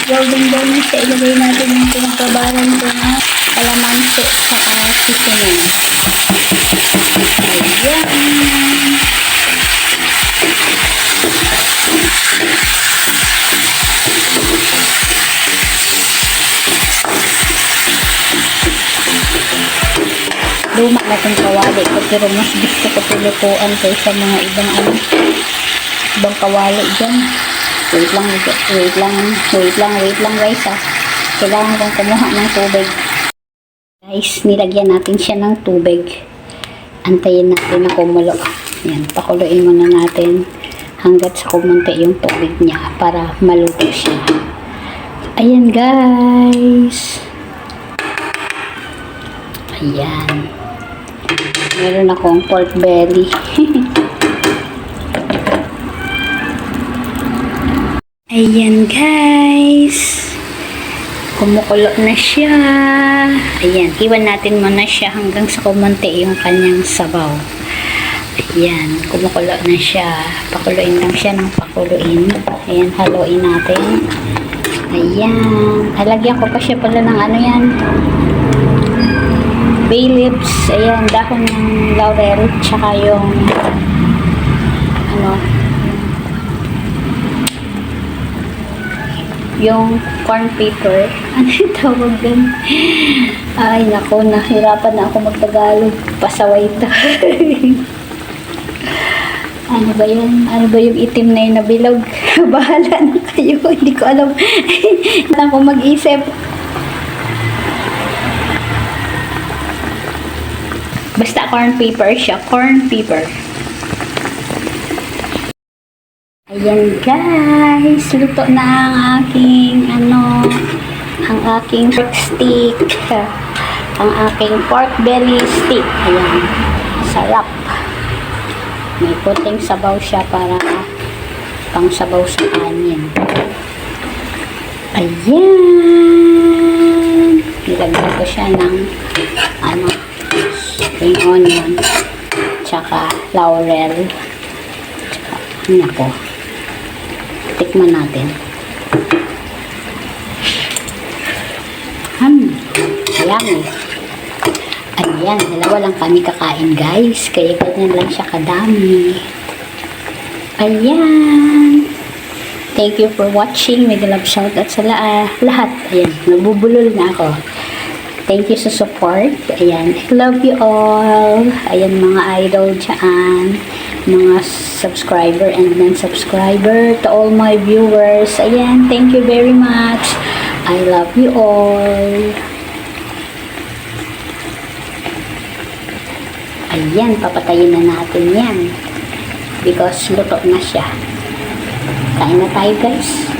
golden brown na siya, ilagay natin yung pinagbabaran ko na kalamansi sa seasoning. Ayan. Luma na itong kawali ko, pero mas gusto ko tulutuan kaysa mga ibang kawali dyan. Wait lang guys ha. Kailangan kong kumuha ng tubig. Guys, nilagyan natin siya ng tubig. Antayin natin na kumulo. Yan, pakuluin muna natin hanggat sa kumunti yung tubig niya para maluto siya. Ayan guys. Ayan. Meron akong pork belly. Ayan guys. Kumukulo na siya. Ayan. Iwan natin muna siya hanggang sa kumunti yung kanyang sabaw. Ayan. Kumukulo na siya. Pakuluin lang siya ng pakuluin. Ayan. Haluin natin. Ayan. Halagyan ko pa siya pala ng ano yan. Bay leaves, ayan, dahon ng laurel, tsaka yung yung corn pepper. Ano yung tawag din? Ay, naku, nahirapan na ako magtagalog. Pasaway ito. Ano ba yan? Ano ba yung itim na yun na bilog? Bahala na kayo. Hindi ko alam. Hindi ako mag-isip. Basta corn pepper siya. Corn pepper. Ayan guys. Luto na ang aking ang aking pork stick. Ang aking pork belly stick. Ayan. Sarap. May puting sabaw siya para pang sabaw sa kanin. Ayan. Nilagyan ko siya ng spring onion, tsaka laurel, tsaka po. Tikman natin. Yummy. Ayan, dalawa lang kami kakain guys, kaya ganyan lang siya kadami. Ayan. Thank you for watching. Mega love shoutout sa lahat. Ayan, nabubulol na ako. Thank you sa support. Ayan. I love you all. Ayan, mga idol dyan. Mga subscriber and non-subscriber. To all my viewers. Ayan. Thank you very much. I love you all. Ayan. Papatayin na natin yan. Because luto na siya. Kain na tayo guys.